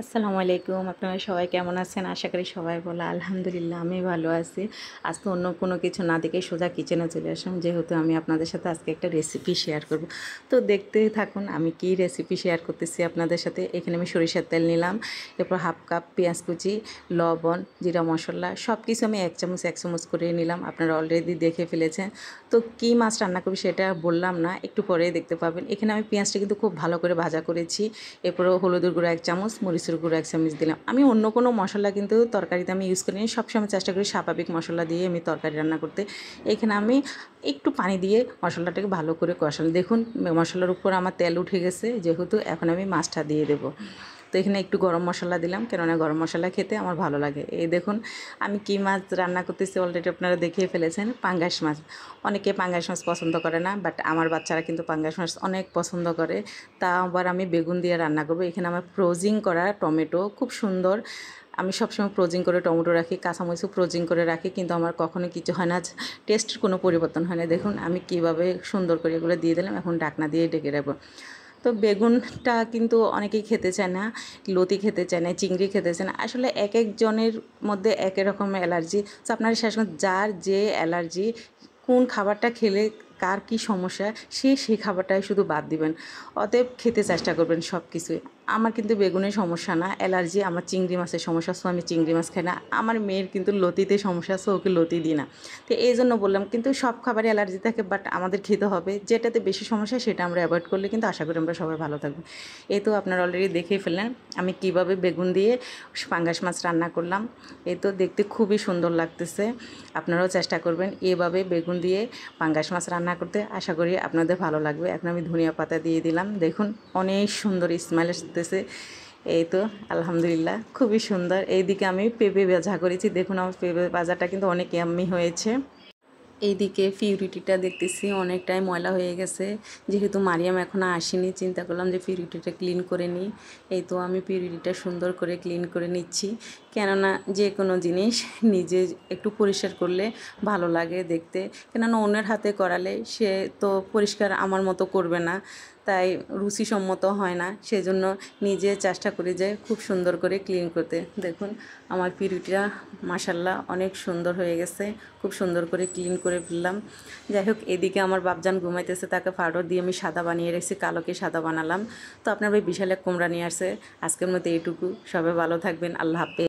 আসসালামু আলাইকুম। আপনারা সবাই কেমন আছেন? আশা করি সবাই ভালো। আলহামদুলিল্লাহ আমি ভালো আছি। আজকে অন্য কোনো কিছু না দেখে সোজা কিচেনে চলে আসলাম। যেহেতু আমি আপনাদের সাথে আজকে একটা রেসিপি শেয়ার করব। তো দেখতে থাকুন আমি কি রেসিপি শেয়ার করতেছি আপনাদের সাথে। এখানে আমি সরিষার তেল নিলাম। এরপর হাফ কাপ পেঁয়াজ কুচি, লবণ, জিরা মসলা সব কিছু আমি ১ চামচ ১ চামচ করে নিলাম। আপনারা অলরেডি দেখে ফেলেছেন। তো কী মাছ রান্না করব সেটা বললাম না। একটু পরেই দেখতে পাবেন। এখানে আমি পেঁয়াজটা কিন্তু খুব ভালো করে ভাজা করেছি। এরপরে হলুদের গুঁড়ো ১ চামচ, মরিচের গুঁড়ো ১ চামচ দিলাম। আমি অন্য কোনো মশলা কিন্তু তরকারিতে আমি ইউজ করিনি। সবসময় চেষ্টা করি স্বাভাবিক মশলা দিয়ে আমি তরকারি রান্না করতে। এখানে আমি একটু পানি দিয়ে মশলাটাকে ভালো করে কষালাম। দেখুন মশলার উপর আমার তেল উঠে গেছে, যেহেতু এখন আমি মাছটা দিয়ে দেবো। তো এখানে একটু গরম মশলা দিলাম, কেননা গরম মশলা খেতে আমার ভালো লাগে। এই দেখুন আমি কী মাছ রান্না করতেছি অলরেডি আপনারা দেখিয়ে ফেলেছেন, পাঙ্গাস মাছ। অনেকে পাঙ্গাস মাছ পছন্দ করে না, বাট আমার বাচ্চারা কিন্তু পাঙ্গাস মাছ অনেক পছন্দ করে। তা আবার আমি বেগুন দিয়ে রান্না করব। এখানে আমার ফ্রোজিং করা টমেটো খুব সুন্দর। আমি সবসময় ফ্রোজিং করে টমেটো রাখি, কাঁচামরিচও ফ্রোজিং করে রাখি, কিন্তু আমার কখনো কিছু হয় না, টেস্টের কোনো পরিবর্তন হয় না। দেখুন আমি কীভাবে সুন্দর করে এগুলো দিয়ে দিলাম, এখন ঢাকনা দিয়ে ঢেকে রাখবো। তো বেগুনটা কিন্তু অনেকেই খেতে চায় না, লতি খেতে চায় না, চিংড়ি খেতে চায় না। আসলে এক একজনের মধ্যে এক এক রকমের অ্যালার্জি। তো আপনারা শেষমেশ যার যে অ্যালার্জি, কোন খাবারটা খেলে কার কী সমস্যা সেই খাবারটাই শুধু বাদ দিবেন। অতএব খেতে চেষ্টা করবেন সব কিছুই। আমার কিন্তু বেগুনের সমস্যা না, অ্যালার্জি। আমার চিংড়ি মাছের সমস্যা, সো আমি চিংড়ি মাছ খাই না। আমার মেয়ের কিন্তু লতিতে সমস্যা, সো ওকে লতি দিই না। তো এই জন্য বললাম, কিন্তু সব খাবারে অ্যালার্জি থাকে, বাট আমাদের খেতে হবে। যেটাতে বেশি সমস্যা সেটা আমরা অ্যাভয়েড করলে কিন্তু আশা করি আমরা সবাই ভালো থাকবো। এই তো আপনারা অলরেডি দেখেই ফেললেন আমি কীভাবে বেগুন দিয়ে পাঙ্গাস মাছ রান্না করলাম। এই তো দেখতে খুবই সুন্দর লাগতেছে। আপনারাও চেষ্টা করবেন এভাবে বেগুন দিয়ে পাঙ্গাস মাছ রান্না করতে, আশা করি আপনাদের ভালো লাগবে। এখন আমি ধনিয়া পাতা দিয়ে দিলাম। দেখুন অনেক সুন্দর স্মেল আসতেছে। এই তো আলহামদুলিল্লাহ খুবই সুন্দর। এইদিকে আমি পেঁপে ভাজা করেছি। দেখুন আমার পেঁপে ভাজাটা কিন্তু অনেক ইয়াম্মি হয়েছে। এইদিকে পিউরিটিটা দেখতেছি অনেকটাই ময়লা হয়ে গেছে। যেহেতু মারিয়াম এখনও আসেনি, চিন্তা করলাম যে পিউরিটিটা ক্লিন করে নিই। এই তো আমি পিউরিটিটা সুন্দর করে ক্লিন করে নিচ্ছি, কেননা যে কোনো জিনিস নিজে একটু পরিষ্কার করলে ভালো লাগে দেখতে। কেননা অন্যের হাতে করালে সে তো পরিষ্কার আমার মতো করবে না, তাই রুচিসম্মত হয় না। সেজন্য নিজে চেষ্টা করি যে খুব সুন্দর করে ক্লিন করতে। দেখুন আমার পিউরিটিটা মাশাল্লাহ অনেক সুন্দর হয়ে গেছে, খুব সুন্দর করে ক্লিন করে ফেললাম। যাই হোক এদিকে আমার বাপজান ঘুমাইতেছে, তাকে পাউডার দিয়ে আমি সাদা বানিয়ে রেখেছি, কালোকে সাদা বানালাম। তো আপনার ভাই বিশাল এক কুমড়া নিয়ে আসছে। আজকের মতো এইটুকু, সবাই ভালো থাকবেন, আল্লাহ হাফেজ।